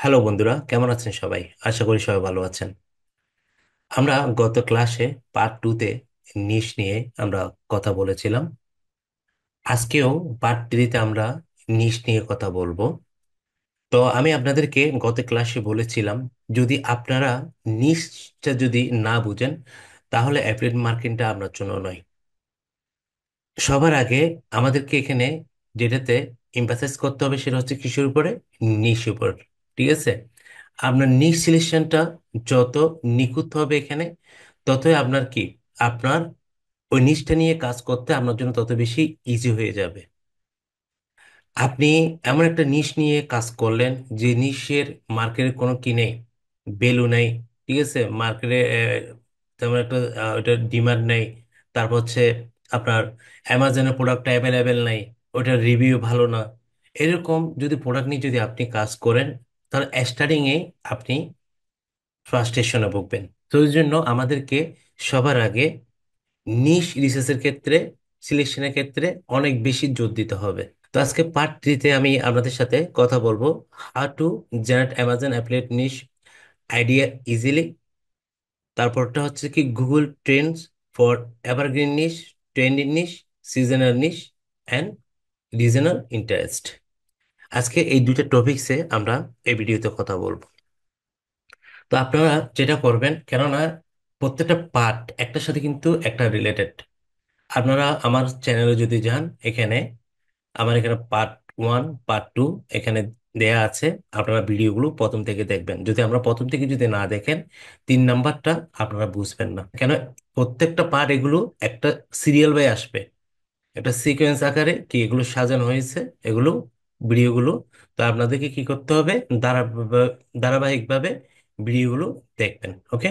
Hello বন্ধুরা, কেমন আছেন সবাই? আশা করি সবাই ভালো আছেন। আমরা গত ক্লাসে পার্ট 2-তে নিশ নিয়ে আমরা কথা বলেছিলাম। আজকেও পার্ট 3-তে আমরা নিশ নিয়ে কথা বলবো। তো আমি আপনাদেরকে গত ক্লাসে বলেছিলাম, যদি আপনারা নিশটা যদি না বুঝেন তাহলে অ্যাফিলিয়েট মার্কেটিংটা আপনার জন্য নয়। সবার আগে আমাদেরকে এখানে যেটাতে এমফাসাইজ করতে হবে সেটা হচ্ছে কিসের উপরে? নিশ উপর। ঠিক আছে, আপনার নিশ সিলেকশনটা যত নিখুঁত হবে এখানে, ততই আপনার কি, আপনার ওই নিশটা নিয়ে কাজ করতে আপনার জন্য তত বেশি ইজি হয়ে যাবে। আপনি এমন একটা নিশ নিয়ে কাজ করলেন যে নিশের মার্কেটে কোনো কি নেই, ভ্যালু নেই। ঠিক আছে, মার্কেটে তেমন একটা ওটার ডিমান্ড নেই। তারপর হচ্ছে আপনার অ্যামাজনের প্রোডাক্ট অ্যাভেলেবেল নাই, ওটার রিভিউ ভালো না। এরকম যদি প্রোডাক্ট নিয়ে যদি আপনি কাজ করেন, তাহলে স্টার্টিংয়ে আপনি ফ্রাস্ট্রেশনে ভুগবেন। তো এই জন্য আমাদেরকে সবার আগে নিশ রিসার্চের ক্ষেত্রে, সিলেকশনের ক্ষেত্রে অনেক বেশি জোর দিতে হবে। তো আজকে পার্ট 3-তে আমি আপনাদের সাথে কথা বলবো how to generate Amazon affiliate niche idea easily. তারপরটা হচ্ছে কি Google Trends for evergreen niche, trending niche, seasonal niche and regional interest. আজকে এই দুইটা টপিকসে আমরা এই ভিডিওতে কথা বলবো। তো আপনারা যেটা করবেন, কেননা প্রত্যেকটা পার্ট একটার সাথে কিন্তু একটা রিলেটেড। আপনারা আমার চ্যানেলে যদি যান, এখানে আমার এখানে পার্ট 1 পার্ট 2 এখানে দেয়া আছে। আপনারা ভিডিওগুলো প্রথম থেকে দেখবেন। যদি আমরা প্রথম থেকে যদি না দেখেন, 3 নাম্বারটা আপনারা বুঝবেন না। কেন, প্রত্যেকটা পার্ট এগুলো একটা সিরিয়াল বাই আসবে, একটা সিকোয়েন্স আকারে কি এগুলো সাজানো হয়েছে, এগুলো ভিডিওগুলো। তো আপনাদেরকে কি করতে হবে, ধারাবাহিকভাবে ভিডিওগুলো দেখবেন। ওকে,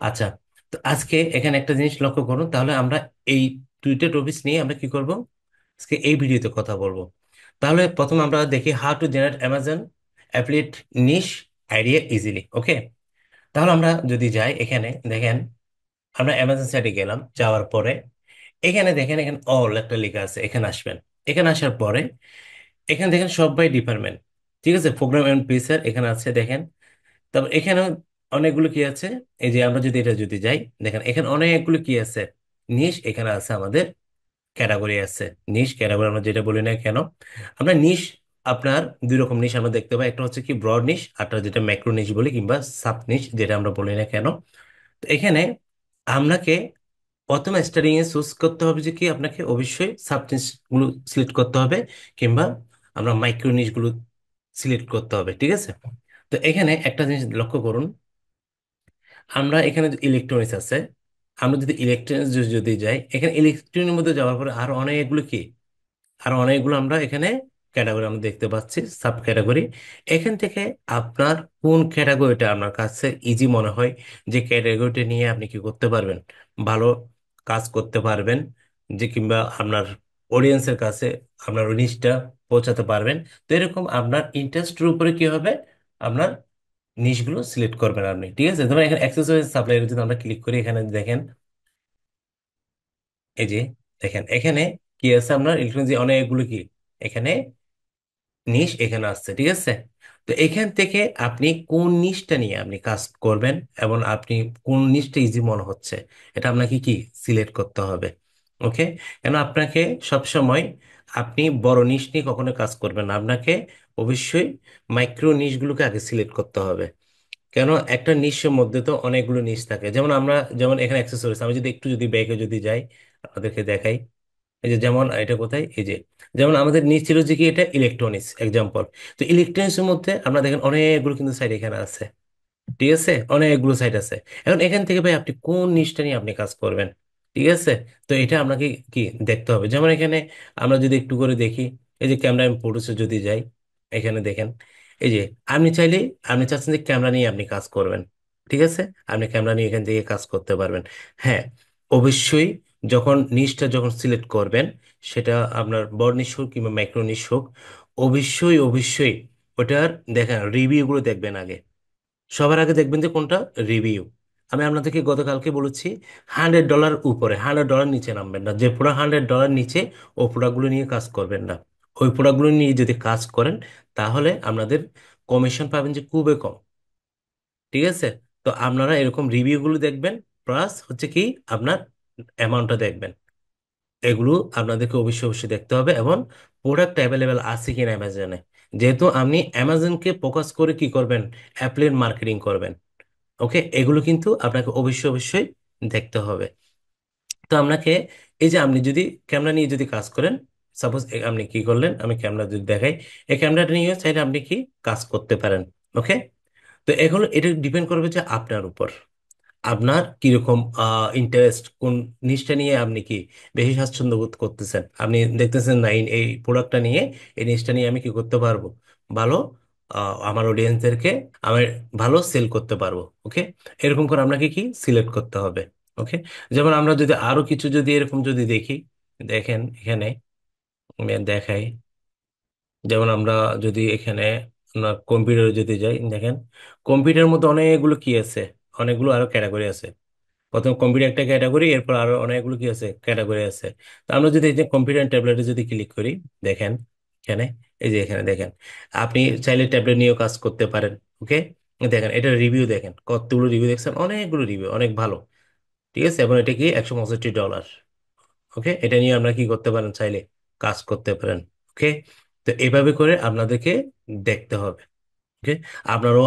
আচ্ছা। তো আজকে এখানে একটা জিনিস লক্ষ্য করুন, তাহলে আমরা এই দুইটা টপিকস নিয়ে আমরা কি করব, আজকে এই ভিডিওতে কথা বলবো। তাহলে প্রথম আমরা দেখি how to generate Amazon affiliate niche idea easily. Okay, তাহলে আমরা যদি যাই, এখানে দেখেন আমরা অ্যামাজন সাইটে গেলাম, যাওয়ার পরে এখানে দেখেন, এখানে অল একটা লেখা আছে, এখানে আসবেন। এখানে আসার পরে এখানে দেখেন সব বাই ডিপার্টমেন্ট। ঠিক আছে, প্রোগ্রাম এন্ড ফিচার এখানে আছে দেখেন। তারপর এখানে অনেকগুলো কি আছে, এই যে আমরা যদি এটা যদি যাই, দেখেন এখানে অনেকগুলো কি আছে, নিশ এখানে আছে, আমাদের ক্যাটাগরি আছে। নিশ ক্যাটাগরি আমরা যেটা বলি না কেন, আমরা নিশ, আপনার দুই রকম নিশ আমরা দেখতে পাই। একটা হচ্ছে কি ব্রড নিশ, আর যেটা ম্যাক্রো নিশ বলি কিংবা সাব নিশ যেটা আমরা বলি না কেন। তো এখানে আপনাকে প্রথমে স্টার্টিং এ চুজ করতে হবে যে কি, আপনাকে অবশ্যই সাব নিশ গুলো সিলেক্ট করতে হবে, কিংবা আমরা মাইক্রো নিশ গুলো সিলেক্ট করতে হবে। ঠিক আছে, তো এখানে একটা জিনিস লক্ষ্য করুন, আমরা এখানে ইলেকট্রনিক্স আছে, আমরা যদি ইলেকট্রনিক্স যদি যাই, এখানে ইলেকট্রনিক্সের মধ্যে যাওয়ার পরে আরো অনেকগুলো কি, আর অনেকগুলো আমরা এখানে ক্যাটাগরি আমরা দেখতে পাচ্ছি, সাব ক্যাটাগরি। এখান থেকে আপনার কোন ক্যাটাগরিটা আপনার কাছে ইজি মনে হয়, যে ক্যাটাগরিটা নিয়ে আপনি কি করতে পারবেন, ভালো কাজ করতে পারবেন, যে কিংবা আপনার অডিয়েন্সের কাছে আপনার জিনিসটা পৌঁছাতে পারবেন। তো এরকম আপনার ইন্টারেস্টের উপরে কি হবে, আপনার নিশগুলো সিলেক্ট করবেন আপনি। ঠিক আছে, ধরুন এখানে অ্যাক্সেসরিজ সাপ্লাই যদি আমরা ক্লিক করি, এখানে দেখেন, এই যে দেখেন এখানে কি আছে, আপনার ইলেকট্রনিক্স অনেকগুলো কি এখানে নিশ এখানে আসছে। ঠিক আছে, তো এখান থেকে আপনি কোন নিশটা নিয়ে আপনি কাজ করবেন, এবং আপনি কোন নিশটা ইজি মনে হচ্ছে, এটা আপনাকে কি সিলেক্ট করতে হবে। ওকে, কেন আপনাকে সব সময় আপনি বড় নিশ নিয়ে কখনো কাজ করবেন না, আপনাকে অবশ্যই মাইক্রো নিশগুলোকে আগে সিলেক্ট করতে হবে। কেন, একটা নিশের মধ্যে তো অনেকগুলো নিশ থাকে। যেমন আমরা, যেমন এখানে অ্যাক্সেসরিজ, আমি যদি একটু যদি ব্যাগে যদি যাই, আপনাদেরকে দেখাই। এই যে যেমন এটা কোথায়, এই যে যেমন আমাদের নিচ ছিল যে কি, এটা ইলেকট্রনিক্স এক্সাম্পল। তো ইলেকট্রনিক্স এর মধ্যে আমরা দেখেন অনেকগুলো কিন্তু সাইড এখানে আছে। ঠিক আছে, অনেকগুলো সাইট আছে। এখন এখান থেকে ভাই আপনি কোন নিচটা নিয়ে আপনি কাজ করবেন। ঠিক আছে, তো এটা আপনাকে কি দেখতে হবে। যেমন এখানে আমরা যদি একটু করে দেখি, এই যে ক্যামেরা ইম্পোর্টসে যদি যাই, এখানে দেখেন, এই যে আপনি চাইলে, আপনি চাচ্ছেন যে ক্যামেরা নিয়ে আপনি কাজ করবেন। ঠিক আছে, আপনি ক্যামেরা নিয়ে এখান থেকে কাজ করতে পারবেন। হ্যাঁ, অবশ্যই যখন নিচটা যখন সিলেক্ট করবেন, সেটা আপনার বড় নিশ হোক কিংবা মাইক্রো নিশ হোক, অবশ্যই অবশ্যই ওটার দেখেন রিভিউগুলো দেখবেন আগে। সবার আগে দেখবেন যে কোনটা, রিভিউ। আমি আপনাদেরকে গতকালকে বলেছি, $100 উপরে, $100 নিচে নামবেন না। যে পুরো $100 নিচে ও প্রোডাক্টগুলো নিয়ে কাজ করবেন না। ওই প্রোডাক্টগুলো নিয়ে যদি কাজ করেন, তাহলে আপনাদের কমিশন পাবেন যে খুবই কম। ঠিক আছে? তো আপনারা এরকম রিভিউগুলো দেখবেন, প্লাস হচ্ছে কি আপনার অ্যামাউন্টটা দেখবেন। এগুলো আপনাদেরকে অবশ্যই অবশ্যই দেখতে হবে, এবং প্রোডাক্ট অ্যাভেলেবেল আছে কিনা অ্যামাজনে। যেহেতু আপনি অ্যামাজনকে ফোকাস করে কি করবেন, অ্যাপ্লের মার্কেটিং করবেন। ওকে, এগুলো কিন্তু আপনাকে অবশ্যই অবশ্যই দেখতে হবে। তো আপনাকে, এই যে আপনি যদি ক্যামেরা নিয়ে যদি কাজ করেন, সাপোজ আপনি কি করলেন, আমি ক্যামেরা যদি দেখাই, এই ক্যামেরাটা নিয়ে চাইলে আপনি কি কাজ করতে পারেন। ওকে, তো এখন এটা ডিপেন্ড করবে যে আপনার উপর, আপনার কিরকম ইন্টারেস্ট, কোন নিশটা নিয়ে আপনি কি বেশি স্বাচ্ছন্দ্য বোধ করতেছেন। আপনি দেখতেছেন না এই প্রোডাক্টটা নিয়ে, এই নিশটা নিয়ে আমি কি করতে পারবো, ভালো আমার অডিয়েন্সদেরকে আমি ভালো সেল করতে পারবো। ওকে, এরকম করে আপনাকে কি সিলেক্ট করতে হবে। ওকে, যেমন আমরা যদি আরো কিছু যদি এরকম যদি দেখি, দেখেন এখানে আমি দেখাই, যেমন আমরা যদি এখানে কম্পিউটারে যদি যাই, দেখেন কম্পিউটারের মধ্যে অনেকগুলো কি আছে, অনেকগুলো আরো ক্যাটাগরি আছে। প্রথম কম্পিউটার একটা ক্যাটাগরি, এরপর আরো অনেকগুলো কি আছে, ক্যাটাগরি আছে। তো আমরা যদি এই যে কম্পিউটার ট্যাবলেটে যদি ক্লিক করি, দেখেন এখানে, এই যে এখানে দেখেন, আপনি চাইলে ট্যাবলেট নিয়েও কাজ করতে পারেন। ওকে, দেখেন এটা রিভিউ, দেখেন কতগুলো রিভিউ দেখছেন, অনেকগুলো রিভিউ, অনেক ভালো। ঠিক আছে, এবং এটা কি $165। ওকে, এটা নিয়ে আমরা কি করতে পারেন, চাইলে কাজ করতে পারেন। ওকে, তো এইভাবে করে আপনাদেরকে দেখতে হবে। ওকে,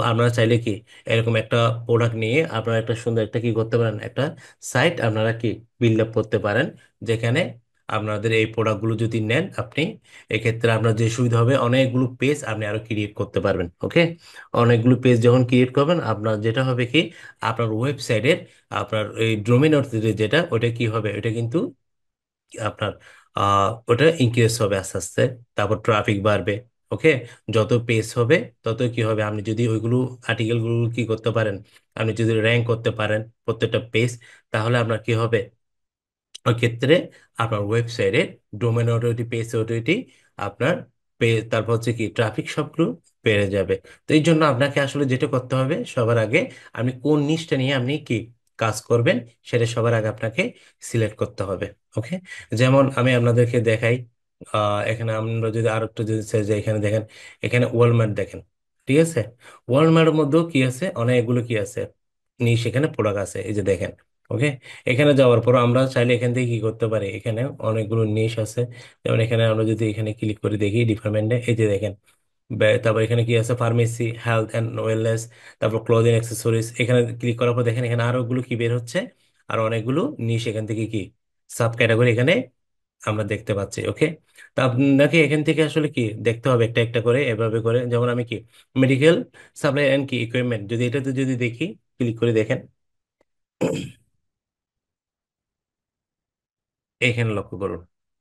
আপনারা চাইলে কি এরকম একটা প্রোডাক্ট নিয়ে আপনারা একটা সুন্দর একটা কি করতে পারেন, একটা সাইট আপনারা কি বিল্ড আপ করতে পারেন, যেখানে আপনাদের এই প্রোডাক্টগুলো যদি নেন আপনি, এক্ষেত্রে আপনার যে সুবিধা হবে, অনেকগুলো পেজ আপনি আরো ক্রিয়েট করতে পারবেন। ওকে, অনেকগুলো পেজ যখন ক্রিয়েট করবেন, আপনার যেটা হবে কি, আপনার ওয়েবসাইটের আপনার এই ডোমেইন অথরিটি যেটা, ওটা কি হবে, ওটা কিন্তু আপনার ওটা ইনক্রিজ হবে আস্তে আস্তে, তারপর ট্রাফিক বাড়বে। ওকে, যত পেজ হবে তত কি হবে, আপনি যদি ওইগুলো আর্টিকেলগুলো কি করতে পারেন, আপনি যদি র্যাঙ্ক করতে পারেন প্রত্যেকটা পেজ, তাহলে আপনার কি হবে, ওই ক্ষেত্রে আপনার ওয়েবসাইটে ডোমেন অথরিটি, পেজ অথরিটি, আপনার পেজ, তারপর হচ্ছে কি ট্রাফিক, সবগুলো বেড়ে যাবে। তো এই জন্য আপনাকে আসলে যেটা করতে হবে, সবার আগে আপনি কোন নিশটা নিয়ে আপনি কি কাজ করবেন, সেটা সবার আগে আপনাকে সিলেক্ট করতে হবে। ওকে, যেমন আমি আপনাদেরকে দেখাই, এখানে আমরা যদি আর একটু যদি চাই যে এখানে দেখেন, এখানে ওয়ালমার্ট দেখেন। ঠিক আছে, ওয়ালমার্টের মধ্যেও কি আছে, অনেকগুলো কি আছে, নিশ এখানে প্রোডাক্ট আছে, এই যে দেখেন। ওকে, এখানে যাওয়ার পর আমরা চাইলে এখান থেকে কি করতে পারি, এখানে অনেকগুলো নিশ আছে। যেমন এখানে আমরা যদি এখানে ক্লিক করে দেখি ডিপার্টমেন্টে, এই যে দেখেন, তারপর এখানে কি আছে, ফার্মেসি, হেলথ অ্যান্ড ওয়েলনেস, তারপর ক্লোদিং অ্যাক্সেসরিজ। এখানে ক্লিক করার পর দেখেন এখানে আরো গুলো কি বের হচ্ছে, আর অনেকগুলো নিশ এখান থেকে কি সাব ক্যাটাগরি এখানে আমরা দেখতে পাচ্ছি। ওকে, তা আপনাকে এখান থেকে আসলে কি দেখতে হবে একটা একটা করে, এভাবে করে। যেমন আমি কি মেডিকেল সাপ্লাই অ্যান্ড কি ইকুইপমেন্ট, যদি এটাতে যদি দেখি, ক্লিক করে দেখেন, এখানে লক্ষ্য করুন।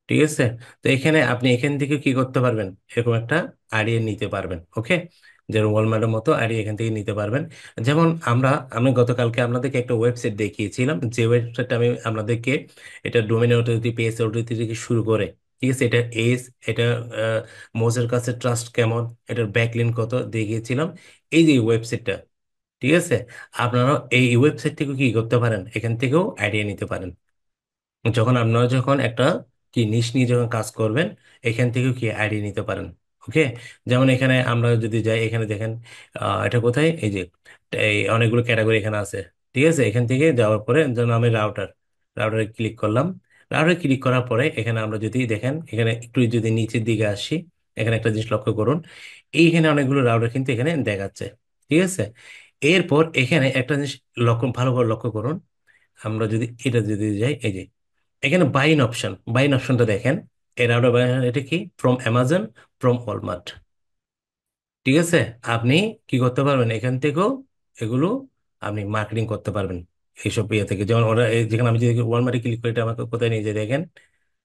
ঠিক আছে, তো এখানে আপনি এখান থেকে কি করতে পারবেন, এরকম একটা আইডিয়া নিতে পারবেন। ওকে, যে ওয়ালমার্টের মতো আইডিয়া এখান থেকে নিতে পারবেন। যেমন আমি গতকালকে আপনাদেরকে একটা ওয়েবসাইট দেখিয়েছিলাম, যে ওয়েবসাইটটা আমি আপনাদেরকে, এটা ডোমেন অথরিটি, পেজ অথরিটি থেকে শুরু করে, ঠিক আছে, এটা এজ, এটা মোজের কাছে ট্রাস্ট কেমন, এটার ব্যাকলিন কত দেখিয়েছিলাম, এই যে ওয়েবসাইটটা। ঠিক আছে, আপনারা এই ওয়েবসাইট থেকে কি করতে পারেন, এখান থেকেও আইডিয়া নিতে পারেন। যখন আপনারা যখন একটা কি নিশ নিয়ে যখন কাজ করবেন, এখান থেকেও কি আইডিয়া নিতে পারেন। ওকে, যেমন এখানে আমরা যদি যাই, এখানে দেখেন এটা কোথায়, এই যে এই অনেকগুলো ক্যাটাগরি এখানে আছে। ঠিক আছে, এখান থেকে যাওয়ার পরে যেমন আমি রাউটারে ক্লিক করলাম। রাউটারে ক্লিক করার পরে এখানে আমরা যদি দেখেন, এখানে একটু যদি নিচের দিকে আসি, এখানে একটা জিনিস লক্ষ্য করুন, এইখানে অনেকগুলো রাউটার কিন্তু এখানে দেখাচ্ছে। ঠিক আছে, এরপর এখানে একটা জিনিস ভালো করে লক্ষ্য করুন, আমরা যদি এটা যদি যাই, এই যে এখানে বাইন অপশনটা দেখেন, এর আরো এটা কি, ফ্রম অ্যামাজন, ফ্রম ওয়ালমার্ট। ঠিক আছে, আপনি কি করতে পারবেন, এখান থেকেও এগুলো আপনি মার্কেটিং করতে পারবেন এইসব ইয়ে থেকে। যেমন ওরা যেখানে আমি যদি ওয়ালমার্টে ক্লিক করি, এটা আমাকে কোথায় নিয়ে যায় দেখেন।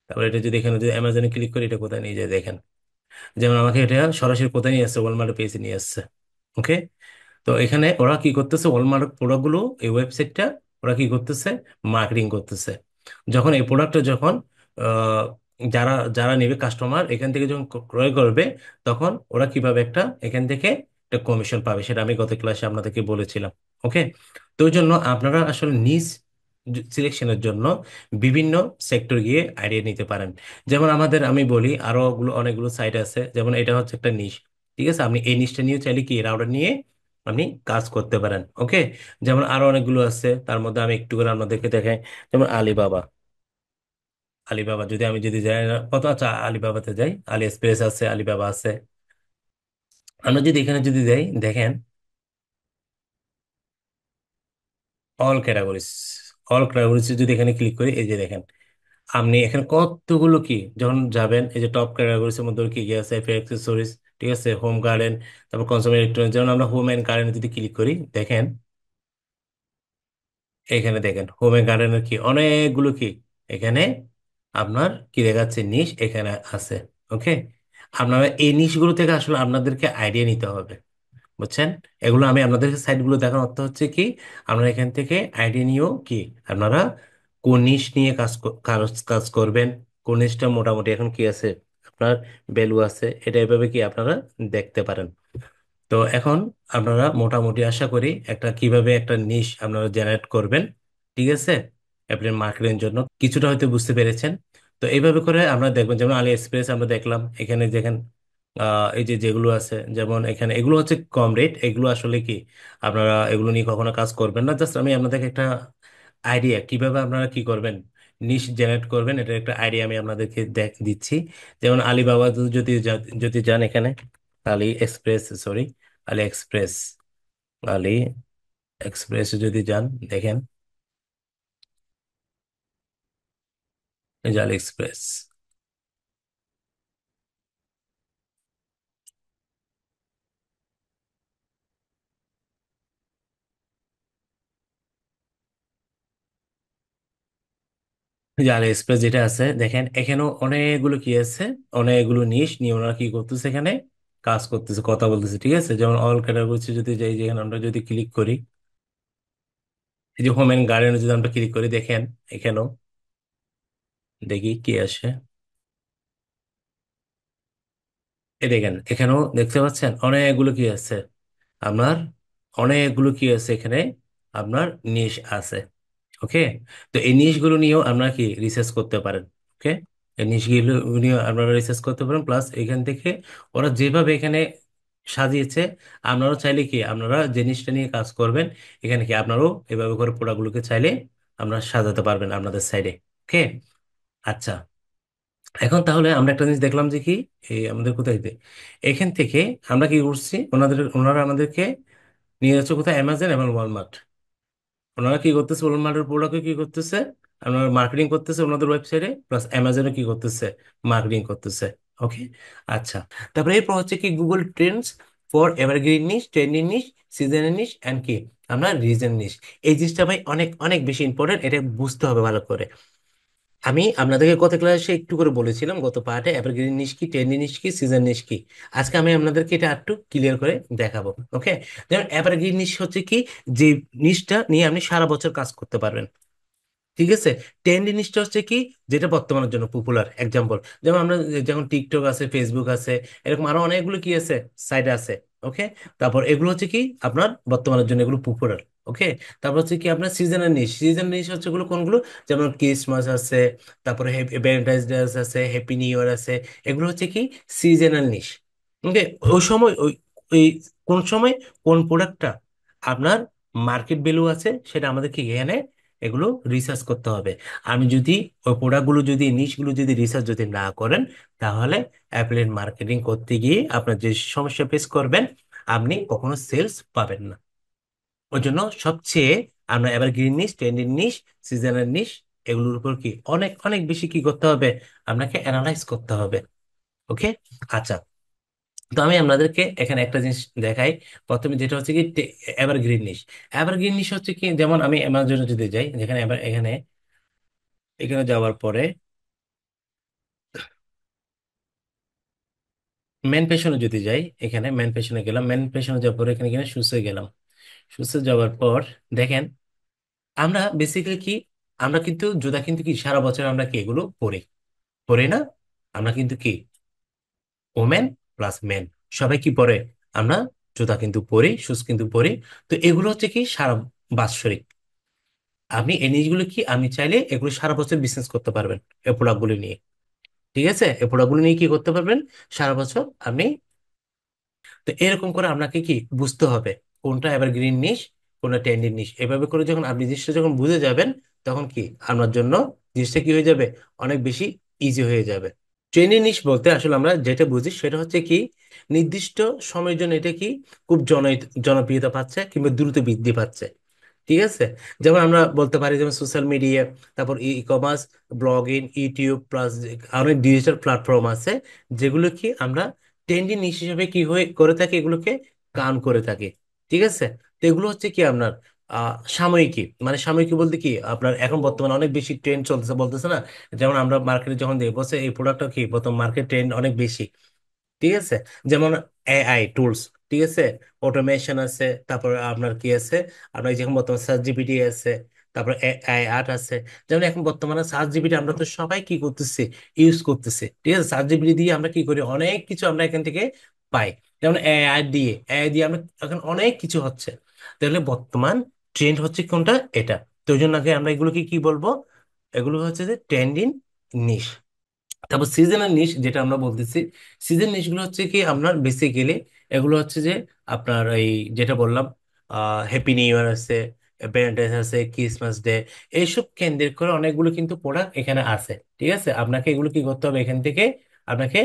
তারপর এটা যদি এখানে যদি অ্যামাজনে ক্লিক করি, এটা কোথায় নিয়ে যায় দেখেন। যেমন আমাকে এটা সরাসরি কোথায় নিয়ে আসছে, ওয়ালমার্টের পেজে নিয়ে আসছে। ওকে, তো এখানে ওরা কি করতেছে, ওয়ালমার্ট প্রোডাক্টগুলো, এই ওয়েবসাইটটা ওরা কি করতেছে, মার্কেটিং করতেছে। যখন এই প্রোডাক্টটা যখন আহ, যারা যারা নেবে, কাস্টমার এখান থেকে যখন ক্রয় করবে, তখন ওরা কিভাবে একটা এখান থেকে একটা কমিশন পাবে, সেটা আমি গত ক্লাসে আপনাদেরকে বলেছিলাম। ওকে, তো ওই জন্য আপনারা আসলে নিজ সিলেকশনের জন্য বিভিন্ন সেক্টর গিয়ে আইডিয়া নিতে পারেন। যেমন আমি বলি, আরো অনেকগুলো সাইট আছে, যেমন এটা হচ্ছে একটা নিশ। ঠিক আছে, আপনি এই নিশটা নিয়ে চাইলে কি রাউটার নিয়ে আপনি কাজ করতে পারেন। ওকে, যেমন আরো অনেকগুলো আছে, তার মধ্যে আমি একটু করে আপনাদেরকে দেখাই। যেমন আলিবাবা, আলিবাবা যদি আমি যদি যাই কত, আচ্ছা আলিবাবাতে যাই, আলি এক্সপ্রেস আছে, আলিবাবা আছে। আমরা যদি এখানে যদি যাই দেখেন, অল ক্যাটাগরিজ, অল ক্যাটাগরিজ যদি এখানে ক্লিক করি, এই যে দেখেন আপনি এখানে কতগুলো কি যখন যাবেন, এই যে টপ ক্যাটাগরিজ এর মধ্যে কি কি আছে, অ্যাক্সেসরিজ, ঠিক আছে, হোম গার্ডেন, তারপর কনজিউমার ইলেকট্রনিক্স। যেমন আমরা হোম এন্ড গার্ডেন যদি ক্লিক করি দেখেন, এখানে দেখেন হোম এন্ড গার্ডেনের কি অনেকগুলো কি এখানে আপনার কি দেখাচ্ছে নিশ এখানে আছে। ওকে, আপনারা এই নিশগুলো থেকে আসলে আপনাদেরকে আইডিয়া নিতে হবে, বুঝছেন? এগুলো আমি আপনাদেরকে সাইটগুলো দেখার অর্থ হচ্ছে কি, আপনারা এখান থেকে আইডিয়া নিয়েও কি আপনারা কোন নিশ নিয়ে কাজ কাজ করবেন, কোন নিশটা মোটামুটি এখন কি আছে আপনার ভ্যালু আছে, এটা এভাবে কি আপনারা দেখতে পারেন। তো এখন আপনারা মোটামুটি আশা করি একটা কিভাবে একটা নিশ আপনারা জেনারেট করবেন, ঠিক আছে, অ্যাপ্লাইড মার্কেটিং জন্য কিছুটা হয়তো বুঝতে পেরেছেন। তো এইভাবে করে আমরা দেখবেন, যেমন আলি এক্সপ্রেস আমরা দেখলাম, এখানে দেখেন এই যে যেগুলো আছে, যেমন এখানে এগুলো হচ্ছে কম রেট, এগুলো আসলে কি আপনারা এগুলো নিয়ে কখনো কাজ করবেন না। জাস্ট আমি আপনাদেরকে একটা আইডিয়া কিভাবে আপনারা কি করবেন, নিশ জেনারেট করবেন, এটা একটা আইডিয়া আমি আপনাদেরকে দিচ্ছি। যেমন আলিবাবা যদি যান এখানে, আলি এক্সপ্রেস, সরি, আলি এক্সপ্রেস, আলি এক্সপ্রেস যদি যান দেখেন, এই যে আলি এক্সপ্রেস, এই যে আলি এক্সপ্রেস যেটা আছে দেখেন, এখানেও অনেকগুলো কি আছে, অনেকগুলো নিশ নিয়ে ওনারা কি করতেছে এখানে কাজ করতেছে, কথা বলতেছে, ঠিক আছে। যেমন অল ক্যাটাগরি যদি যাই, যেখানে আমরা যদি ক্লিক করি, এই যে হোম এন্ড গার্ডেন যদি আমরা ক্লিক করি দেখেন, এখানেও দেখি কি আসে। এই দেখেন এখানেও দেখতে পাচ্ছেন অনেকগুলো কি আছে আপনার, অনেকগুলো কি আছে এখানে আপনার নিশ আছে। ওকে, তো এই নিশগুলো নিয়েও আপনারা কি রিসার্চ করতে পারেন। ওকে, এই নিশগুলো নিয়েও আপনারা রিসার্চ করতে পারেন, প্লাস এখান থেকে ওরা যেভাবে এখানে সাজিয়েছে, আপনারাও চাইলে কি আপনারা যে জিনিসটা নিয়ে কাজ করবেন, এখানে কি আপনারাও এভাবে করে প্রোডাক্টগুলোকে চাইলে আপনারা সাজাতে পারবেন আপনাদের সাইডে। ওকে, আচ্ছা, এখন তাহলে আমরা একটা জিনিস দেখলাম যে কি, এই আমাদের কোথায় এখান থেকে আমরা কি করছি, ওনারা আমাদেরকে নিয়ে যাচ্ছে কোথায়, অ্যামাজন এবং ওয়ালমার্ট। ওনারা কি করতেছে, ওয়ালমার্টের প্রোডাক্টে কি করতেছে, আপনারা মার্কেটিং করতেছে ওনাদের ওয়েবসাইটে, প্লাস অ্যামাজনে কি করতেছে, মার্কেটিং করতেছে। ওকে, আচ্ছা, তারপরে এরপর হচ্ছে কি Google Trends for evergreen niche, trending niche, seasonal niche and কি আমরা রিজন নিশ। এই জিনিসটা ভাই অনেক অনেক বেশি ইম্পর্টেন্ট, এটা বুঝতে হবে ভালো করে। আমি আপনাদেরকে গত ক্লাসে একটু করে বলেছিলাম, গত পার্টে এভারগ্রিন নিশ কি, ট্রেন্ডিং নিশ কি, সিজন নিশ কি। আজকে আমি আপনাদেরকে এটা একটু ক্লিয়ার করে দেখাবো। ওকে, যেমন এভারগ্রিন নিশ হচ্ছে কি, যে নিশটা নিয়ে আপনি সারা বছর কাজ করতে পারবেন, ঠিক আছে। ট্রেন্ড জিনিসটা হচ্ছে কি, যেটা বর্তমানের জন্য পপুলার। এক্সাম্পল, যেমন আমরা যেমন টিকটক আছে, ফেসবুক আছে, এরকম আরো অনেকগুলো কি আছে সাইট আছে। ওকে, তারপর এগুলো হচ্ছে কি আপনার বর্তমানের জন্য এগুলো পপুলার। ওকে, তারপর হচ্ছে কি আপনার সিজনাল নিশ, সিজনাল নিশ হচ্ছে এগুলো কোনগুলো, যেমন ক্রিসমাস আছে, তারপরে ভ্যালেন্টাইন্স ডে আছে, হ্যাপি নিউ ইয়ার আছে, এগুলো হচ্ছে কি সিজনাল নিশ। ওকে, ওই সময় ওই কোন সময় কোন প্রোডাক্টটা আপনার মার্কেট ভ্যালু আছে, সেটা আমাদেরকে এখানে এগুলো রিসার্চ করতে হবে। আমি যদি ওই প্রোডাক্টগুলো যদি নিশগুলো যদি রিসার্চ যদি না করেন, তাহলে অ্যাফিলিয়েট মার্কেটিং করতে গিয়ে আপনার যে সমস্যা ফেস করবেন, আপনি কখনো সেলস পাবেন না। ওই জন্য সবচেয়ে আমরা এবার গ্রিন নিশ, ট্রেন্ডিং নিশ, সিজনাল নিশ, এগুলোর উপর কি অনেক অনেক বেশি কি করতে হবে, আপনাকে অ্যানালাইজ করতে হবে। ওকে, আচ্ছা, তো আমি আপনাদেরকে এখানে একটা জিনিস দেখাই। প্রথমে যেটা হচ্ছে কি এভারগ্রিন নিশ। এভারগ্রিন নিশ হচ্ছে কি, যেমন আমি অ্যামাজনে যদি যাই, যেখানে এবার এখানে এখানে যাওয়ার পরে মেন পেশনে যদি যাই, এখানে মেন পেশনে গেলাম, মেন পেশনে যাওয়ার পরে এখানে এখানে শুসে গেলাম। শুসে যাওয়ার পর দেখেন, আমরা বেসিক্যালি কি, আমরা কিন্তু জুতা কিন্তু কি সারা বছর আমরা কি এগুলো পরি, পরি না? আমরা কিন্তু কি ওমেন প্লাস মেন সবাই কি পরে, আমরা জুতা কিন্তু পরি, শুজ কিন্তু পরি। তো এগুলো হচ্ছে কি সারা বাৎসরিক, আপনি এই জিনিসগুলো কি আমি চাইলে এগুলো সারা বছর বিজনেস করতে পারবেন এই প্রোডাক্টগুলো নিয়ে। ঠিক আছে, এই প্রোডাক্টগুলো নিয়ে কি করতে পারবেন সারা বছর আপনি তো এরকম করে আপনাকে কি বুঝতে হবে কোনটা এভারগ্রিন নিশ, কোনটা ট্রেন্ডি নিশ। এভাবে করে যখন আপনি জিনিসটা যখন বুঝে যাবেন, তখন কি আপনার জন্য জিনিসটা কি হয়ে যাবে, অনেক বেশি ইজি হয়ে যাবে। ট্রেন্ডি নিশ বলতে আসলে আমরা যেটা বুঝি সেটা হচ্ছে কি, নির্দিষ্ট সময়ের জন্য এটা কি খুব জনপ্রিয়তা পাচ্ছে কিংবা দ্রুত বৃদ্ধি পাচ্ছে। ঠিক আছে। যেমন আমরা বলতে পারি যেমন সোশ্যাল মিডিয়া, তারপর e commerce, blogging, YouTube plus অনেক ডিজিটাল প্ল্যাটফর্ম আছে, যেগুলো কি আমরা ট্রেন্ডি নিশ হিসেবে কি হয়ে করে থাকি, এগুলোকে কাউন্ট করে থাকি। ঠিক আছে। তো এগুলো হচ্ছে কি আপনার সাময়িকী, মানে সাময়িকী বলতে কি আপনার এখন বর্তমানে অনেক বেশি ট্রেন্ড চলতেছে বলতেছে না। যেমন আমরা মার্কেটে যখন দেখবো যে এই প্রোডাক্টটা কি বর্তমান মার্কেট ট্রেন্ড অনেক বেশি। ঠিক আছে। যেমন এআই টুলস, ঠিক আছে, অটোমেশন আছে, তারপর আপনার কি আছে, আপনার যেমন বর্তমানে সার্চ জিপিটি আছে, তারপর এআই আর্ট আছে। যেমন এখন বর্তমানে সার্চ জিপিটি আমরা তো সবাই কি করতেছি, ইউজ করতেছি। ঠিক আছে, সার্চ জিপিটি দিয়ে আমরা কি করি, অনেক কিছু আমরা এখান থেকে পাই। যেমন এআই দিয়ে আমরা এখন অনেক কিছু হচ্ছে। তাহলে বর্তমান ট্রেন্ড হচ্ছে কোনটা, এটা। তো ওই জন্য আগে আমরা এগুলোকে কি বলবো, এগুলো হচ্ছে যে ট্রেন্ডিং নিশ। তারপর সিজনাল নিশ যেটা আমরা বলতেছি, সিজন নিশ গুলো হচ্ছে কি আপনার বেসিক্যালি এগুলো হচ্ছে যে আপনার এই যেটা বললাম, হ্যাপি নিউ ইয়ার আছে, ভ্যালেন্টাইন্স আছে, ক্রিসমাস ডে, এইসব কেন্দ্র করে অনেকগুলো কিন্তু প্রোডাক্ট এখানে আছে। ঠিক আছে, আপনাকে এগুলো কি করতে হবে, এখান থেকে আপনাকে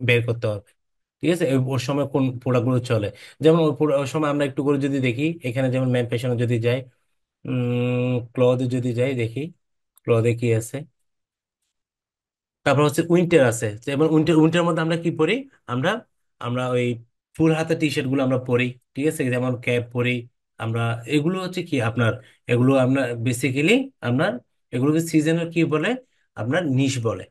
বের করতে হবে। ঠিক আছে, ওর সময় কোন প্রোডাক্ট গুলো চলে। যেমন ওই সময় আমরা একটু করে যদি দেখি, এখানে যেমন ম্যান ফ্যাশনে যদি যাই, ক্লথে যদি যাই দেখি, ক্লথে কি আছে। তারপর হচ্ছে উইন্টার আছে, যেমন উইন্টার উইন্টার মধ্যে আমরা কি পরি, আমরা আমরা ওই ফুল হাতা টি শার্ট গুলো আমরা পরি। ঠিক আছে, যেমন ক্যাপ পরি আমরা। এগুলো হচ্ছে কি আপনার, এগুলো আমরা বেসিক্যালি আপনার এগুলোকে সিজনাল কি বলে, আপনার নিশ বলে।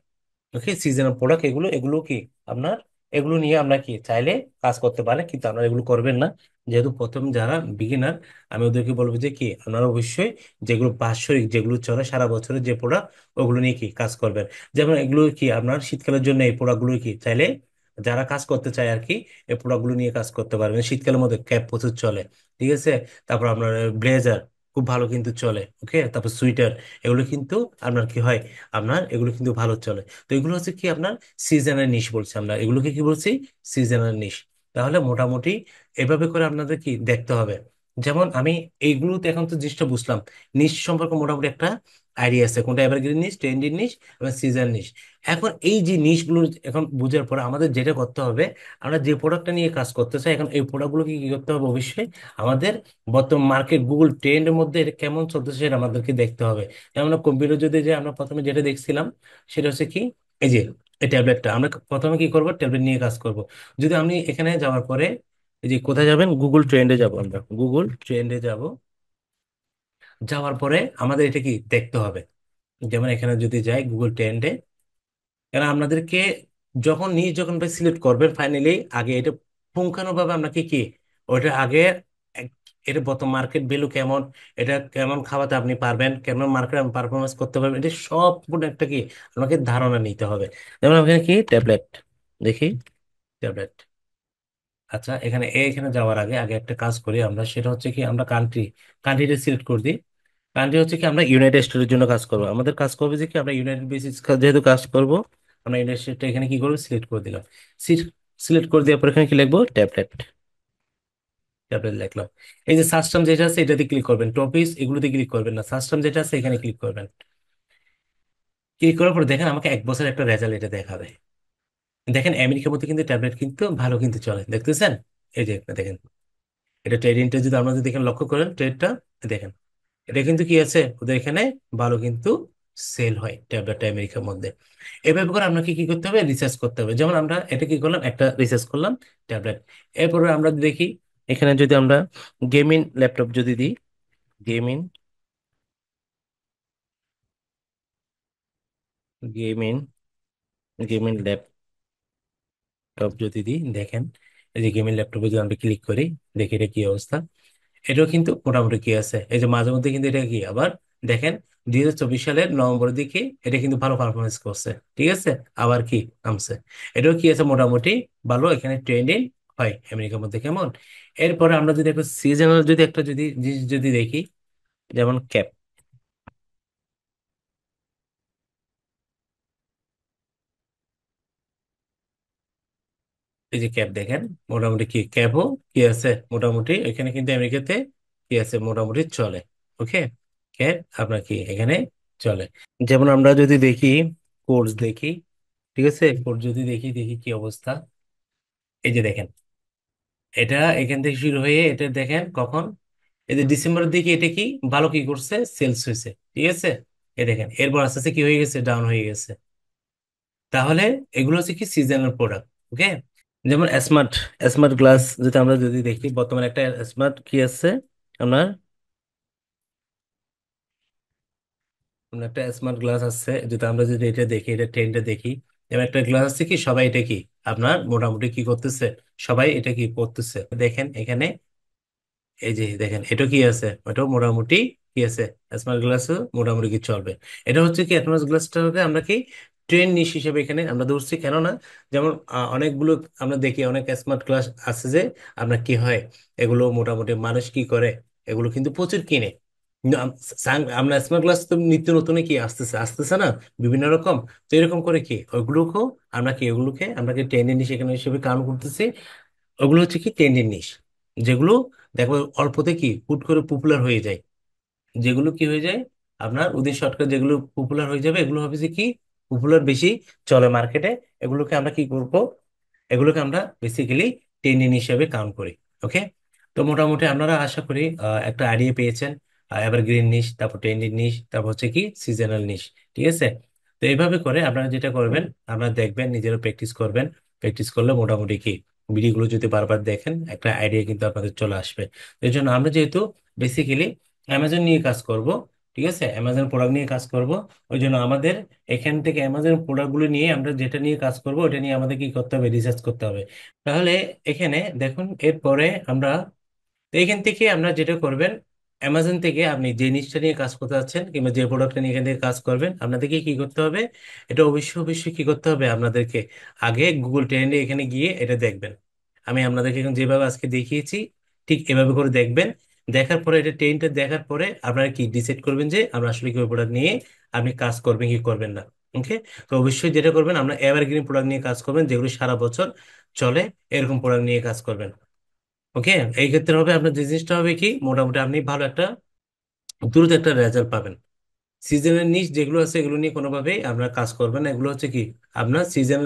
ওকে, সিজনাল প্রোডাক্ট এগুলো, এগুলো কি আপনার, এগুলো নিয়ে আমরা কি চাইলে কাজ করতে পারে, কিন্তু আপনারা এগুলো করবেন না। যেহেতু প্রথম যারা বিগিনার, আমি ওদেরকে বলবো যে কি আপনারা অবশ্যই যেগুলো বাৎসরিক যেগুলো চলে সারা বছরের যে প্রোডাক্ট, ওগুলো নিয়ে কি কাজ করবেন। যেমন এগুলো কি আপনার শীতকালের জন্য এই প্রোডাক্টগুলো কি চাইলে যারা কাজ করতে চায় আর কি, এই প্রোডাক্টগুলো নিয়ে কাজ করতে পারবেন। শীতকালের মধ্যে ক্যাপ প্রচুর চলে। ঠিক আছে। তারপর আপনার ব্লেজার খুব ভালো কিন্তু চলে। ওকে, তারপর সুইটার, এগুলো কিন্তু আপনার কি হয়, আপনার এগুলো কিন্তু ভালো চলে। তো এগুলো হচ্ছে কি আপনার সিজনাল নিশ বলছি আমরা, এগুলোকে কি বলছি, সিজনাল নিশ। তাহলে মোটামুটি এভাবে করে আপনাদের কি দেখতে হবে। যেমন আমি এইগুলোতে এখন তো জিনিসটা বুঝলাম, নিশ সম্পর্কে মোটামুটি একটা আইডিয়া আছে, কোনটা এভারগ্রিন নিশ, ট্রেন্ডি নিশ এবং সিজন নিশ। এখন এই যে নিশগুলো এখন বুঝার পরে আমাদের যেটা করতে হবে, আমরা যে প্রোডাক্টটা নিয়ে কাজ করতে চাই, এখন এই প্রোডাক্টগুলোকে কি করতে হবে, অবশ্যই আমাদের বর্তমান মার্কেট গুগল ট্রেন্ডের মধ্যে এটা কেমন চলতেছে সেটা আমাদেরকে দেখতে হবে। যেমন কম্পিউটার যদি যে আমরা প্রথমে যেটা দেখছিলাম, সেটা হচ্ছে কি, এই যে এই ট্যাবলেটটা আমরা প্রথমে কি করব, ট্যাবলেট নিয়ে কাজ করব। যদি আপনি এখানে যাওয়ার পরে, এই যে কোথায় যাবেন, গুগল ট্রেন্ডে যাব, আমরা গুগল ট্রেন্ডে যাব। যাওয়ার পরে আমাদের এটা কি দেখতে হবে, যেমন এখানে যদি যাই গুগল ট্রেন্ডে, এরা আপনাদেরকে যখন সিলেক্ট করবেন ফাইনালি, আগে এটা পুঙ্খানুভাবে আপনাকে কি ওইটা আগে এক- এটা বর্তমান মার্কেট ভ্যালু কেমন, এটা কেমন খাওয়াতে আপনি পারবেন, কেমন মার্কেট পারফরমেন্স করতে পারবেন, এটা সম্পূর্ণ একটা কি আপনাকে ধারণা নিতে হবে। যেমন এখানে কি ট্যাবলেট দেখি, ট্যাবলেট। আচ্ছা, এখানে যাওয়ার আগে আগে একটা কাজ করি আমরা, সেটা হচ্ছে কি আমরা কান্ট্রিটা সিলেক্ট করে দিই। কান্ট্রি হচ্ছে কি আমরা ইউনাইটেড স্টেটের জন্য কাজ করবো, আমাদের কাজ করবে যে কি আমরা ইউনাইটেড বেসিস যেহেতু কাজ করব, আমরা ইউনাইটেড স্টেটটা এখানে কি করবো, সিলেক্ট করে দিলাম। সিলেক্ট করে দেওয়ার পর এখানে কি লিখবো, ট্যাবলেট। ট্যাবলেট লিখলাম। এই যে সার্চ টার্ম যেটা আছে এটাতে ক্লিক করবেন, টপিকস এগুলোতে ক্লিক করবেন না, সার্চ টার্ম যেটা আছে এখানে ক্লিক করবেন। ক্লিক করার পর দেখেন আমাকে 1 বছর একটা রেজাল্ট এটা দেখাবে। দেখেন আমেরিকার মধ্যে কিন্তু ট্যাবলেট কিন্তু ভালো কিন্তু চলে, দেখতেছেন। এই যে দেখেন, এটা ট্রেডিংটা যদি আমরা যদি এখানে লক্ষ্য করেন ট্রেডটা, দেখেন এটা কিন্তু কি আছে ওদের এখানে ভালো কিন্তু সেল হয় ট্যাবলেটটা আমেরিকার মধ্যে। এভাবে করে আপনাকে কি করতে হবে, রিসার্চ করতে হবে। যেমন আমরা এটা কি করলাম, একটা রিসার্চ করলাম ট্যাবলেট। এরপরে আমরা দেখি এখানে যদি আমরা গেমিং ল্যাপটপ যদি দিই, গেমিং গেমিং গেমিং ল্যাপটপ যদি দিই, দেখেন এই যে গেমিং ল্যাপটপে যদি আমরা ক্লিক করি, দেখি এটা কি অবস্থা। এটাও কিন্তু মোটামুটি কি আছে, এই যে মাঝে মধ্যে কিন্তু এটা কি আবার দেখেন 2024 সালের নভেম্বরের দিকে এটা কিন্তু ভালো পারফরমেন্স করছে। ঠিক আছে, আবার কি নামছে। এটাও কি আছে মোটামুটি ভালো, এখানে ট্রেন্ডিং হয় আমেরিকার মধ্যে কেমন। এরপরে আমরা যদি একটা সিজনাল যদি একটা যদি জিনিস যদি দেখি, যেমন ক্যাপ। এই যে ক্যাপ দেখেন, মোটামুটি কি ক্যাপও কি আছে মোটামুটি এখানে কিন্তু আমেরিকাতে কি আছে মোটামুটি চলে। ওকে, ক্যাপ আপনার কি এখানে চলে। যেমন আমরা যদি দেখি কোর্স দেখি, ঠিক আছে, কোর্স যদি দেখি দেখি কি অবস্থা। এই যে দেখেন, এটা এখান থেকে শুরু হয়ে এটা দেখেন কখন, এই যে ডিসেম্বরের দিকে এটা কি ভালো কি করছে, সেলস হয়েছে, ঠিক আছে। এই দেখেন এরপর আস্তে আস্তে কি হয়ে গেছে, ডাউন হয়ে গেছে। তাহলে এগুলো হচ্ছে কি সিজনাল প্রোডাক্ট। ওকে, যেমন স্মার্ট, স্মার্ট গ্লাস যেটা আমরা যদি দেখি বর্তমানে একটা স্মার্ট কি আছে আপনার, আপনার একটা স্মার্ট গ্লাস আছে, যেটা আমরা যদি এটা দেখি, এটা ট্রেন্ডে দেখি, এবার একটা গ্লাস আছে কি সবাই এটা কি আপনার মোটামুটি কি করতেছে, সবাই এটা কি করতেছে দেখেন এখানে। এই যে দেখেন এটা কি আছে, ওটাও মোটামুটি কি আছে, স্মার্ট গ্লাসও মোটামুটি কি চলবে। এটা হচ্ছে কি স্মার্ট গ্লাসটাকে আমরা কি ট্রেন নিশ হিসেবে এখানে আমরা ধরছি, কেননা যেমন অনেকগুলো আমরা দেখি অনেক স্মার্ট গ্লাস আছে যে আপনার কি হয়, এগুলো মোটামুটি মানুষ কি করে, এগুলো কিন্তু প্রচুর কিনে। কিন্তু আমরা স্মার্ট গ্লাস তো নিত্য নতুন কি আসতেছে আসতেছে না, বিভিন্ন রকম। তো এরকম করে কি ওইগুলোকেও আমরা কি ওগুলোকে আমরা কি ট্রেন নিশ এখানে হিসেবে কাউন্ট করতেছি। ওগুলো হচ্ছে কি ট্রেন্ড জিনিস, যেগুলো দেখো অল্পতে কি হুট করে পপুলার হয়ে যায়, যেগুলো কি হয়ে যায় আপনার উদিন শর্টকাট যেগুলো পপুলার হয়ে যাবে, এগুলো হবে যে কি পপুলার বেশি চলে মার্কেটে। এগুলোকে আমরা কি করব, এগুলোকে আমরা বেসিক্যালি ট্রেন্ডিং হিসেবে কাউন্ট করি। ওকে, তো মোটামুটি আপনারা আশা করি একটা আইডিয়া পেয়েছেন। এভারগ্রিন নিশ, তারপর ট্রেন্ডিং নিশ, তারপর হচ্ছে কি সিজনাল নিশ, ঠিক আছে। তো এইভাবে করে আপনারা যেটা করবেন, আপনারা দেখবেন নিজেরা প্র্যাকটিস করবেন। প্র্যাকটিস করলে মোটামুটি কি ভিডিওগুলো যদি বারবার দেখেন একটা আইডিয়া কিন্তু আপনাদের চলে আসবে। এই জন্য আমরা যেহেতু বেসিক্যালি অ্যামাজন নিয়ে কাজ করব, ঠিক আছে, অ্যামাজন প্রোডাক্ট নিয়ে কাজ করব। ওই জন্য আমাদের এখান থেকে অ্যামাজন প্রোডাক্টগুলো নিয়ে আমরা যেটা নিয়ে কাজ করব ওটা নিয়ে আমাদের কি করতে হবে, রিসার্চ করতে হবে। তাহলে এখানে দেখুন এরপরে আমরা, তো এখান থেকে আমরা যেটা করবেন, অ্যামাজন থেকে আপনি যে জিনিসটা নিয়ে কাজ করতে যাচ্ছেন কিংবা যে প্রোডাক্টটা নিয়ে এখান থেকে কাজ করবেন, আপনাদেরকে কি করতে হবে, এটা অবশ্যই অবশ্যই কি করতে হবে আপনাদেরকে, আগে গুগল ট্রেন্ডে এখানে গিয়ে এটা দেখবেন। আমি আপনাদেরকে এখন যেভাবে আজকে দেখিয়েছি ঠিক এভাবে করে দেখবেন। দেখার পরে এটা ট্রেন্ডটা দেখার পরে আপনারা কি ডিসাইড করবেন যে আমরা আসলে কি প্রোডাক্ট নিয়ে আপনি কাজ করবেন কি করবেন না। ওকে, তো অবশ্যই যেটা করবেন আমরা এভারগ্রিন প্রোডাক্ট নিয়ে কাজ করবেন, যেগুলো সারা বছর চলে, এরকম প্রোডাক্ট নিয়ে কাজ করবেন। ওকে, এই ক্ষেত্রে হবে আপনার যে জিনিসটা হবে কি মোটামুটি আপনি ভালো একটা দ্রুত একটা রেজাল্ট পাবেন। সিজনের নিচ যেগুলো আছে এগুলো নিয়ে কোনোভাবেই আপনার কাজ করবেন না, এগুলো হচ্ছে কি আপনার সিজন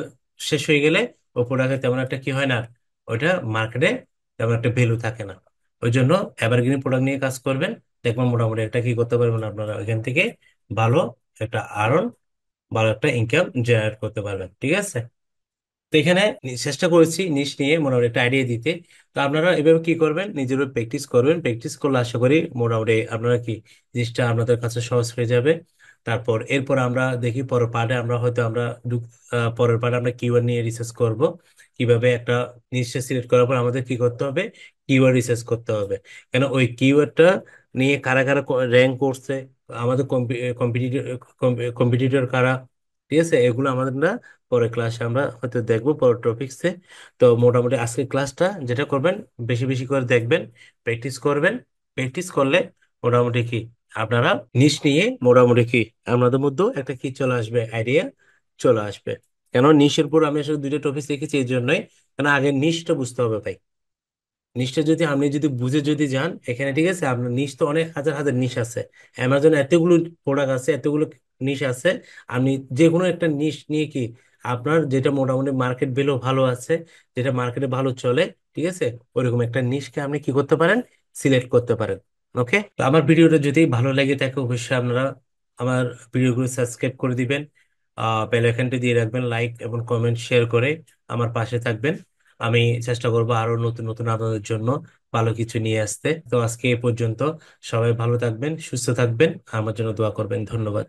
শেষ হয়ে গেলে ও প্রোডাক্টে তেমন একটা কি হয় না, ওইটা মার্কেটে তেমন একটা ভ্যালু থাকে না। ওই জন্য এভারগ্রিন প্রোডাক্ট নিয়ে কাজ করবেন, দেখবেন মোটামুটি একটা কি করতে পারবেন আপনারা ওইখান থেকে ভালো একটা আর্ন, ভালো একটা ইনকাম জেনারেট করতে পারবেন, ঠিক আছে। তো এখানে চেষ্টা করেছি নিশ নিয়ে মোটামুটি একটা আইডিয়া দিতে। তো আপনারা এভাবে কি করবেন, নিজের প্র্যাকটিস করবেন, প্র্যাকটিস করলে আশা করি মোটামুটি আপনারা কি জিনিসটা আপনাদের কাছে সহজ হয়ে যাবে। তারপর এরপর আমরা দেখি পরের পার্টে আমরা হয়তো আমরা পরের পার্টে আমরা কিওয়ার্ড নিয়ে রিসার্চ করব, কিভাবে একটা নিশ্চয় সিলেক্ট করার পর আমাদের কি করতে হবে, কিওয়ার্ড রিসার্চ করতে হবে। কেন ওই কিওয়ার্ডটা নিয়ে কারা কারা র্যাঙ্ক করছে, আমাদের কম্পিটিটর কম্পিটিটর কারা, ঠিক আছে, এগুলো আমাদের পরের ক্লাসে আমরা হয়তো দেখবো পরের টপিকসে। তো মোটামুটি আজকের ক্লাসটা যেটা করবেন বেশি বেশি করে দেখবেন, প্র্যাকটিস করবেন। প্র্যাকটিস করলে মোটামুটি কি আপনারা নিশ নিয়ে মোটামুটি কি আপনাদের মধ্যেও একটা কি চলে আসবে, আইডিয়া চলে আসবে। কেন নিশের উপর আমি আসলে দুইটা টপিক দেখেছি এই জন্যই, কেন আগে নিশটা বুঝতে হবে ভাই। নিশটা যদি আপনি যদি বুঝে যদি যান এখানে, ঠিক আছে, আপনার নিশ তো অনেক হাজার হাজার নিশ আছে, অ্যামাজন এতগুলো প্রোডাক্ট আছে, এতগুলো নিশ আছে। আপনি যে কোনো একটা নিশ নিয়ে কি আপনার যেটা মোটামুটি মার্কেট ভ্যালু ভালো আছে, যেটা মার্কেটে ভালো চলে, ঠিক আছে, ওইরকম একটা নিশকে আপনি কি করতে পারেন, সিলেক্ট করতে পারেন। ওকে, তো আমার ভিডিওটা যদি ভালো লেগে থাকে অবশ্যই আপনারা আমার ভিডিওগুলো সাবস্ক্রাইব করে দিবেন, বেল আইকনটি দিয়ে রাখবেন, লাইক এবং কমেন্ট শেয়ার করে আমার পাশে থাকবেন। আমি চেষ্টা করবো আরো নতুন নতুন আপনাদের জন্য ভালো কিছু নিয়ে আসতে। তো আজকে এ পর্যন্ত, সবাই ভালো থাকবেন, সুস্থ থাকবেন, আমার জন্য দোয়া করবেন। ধন্যবাদ।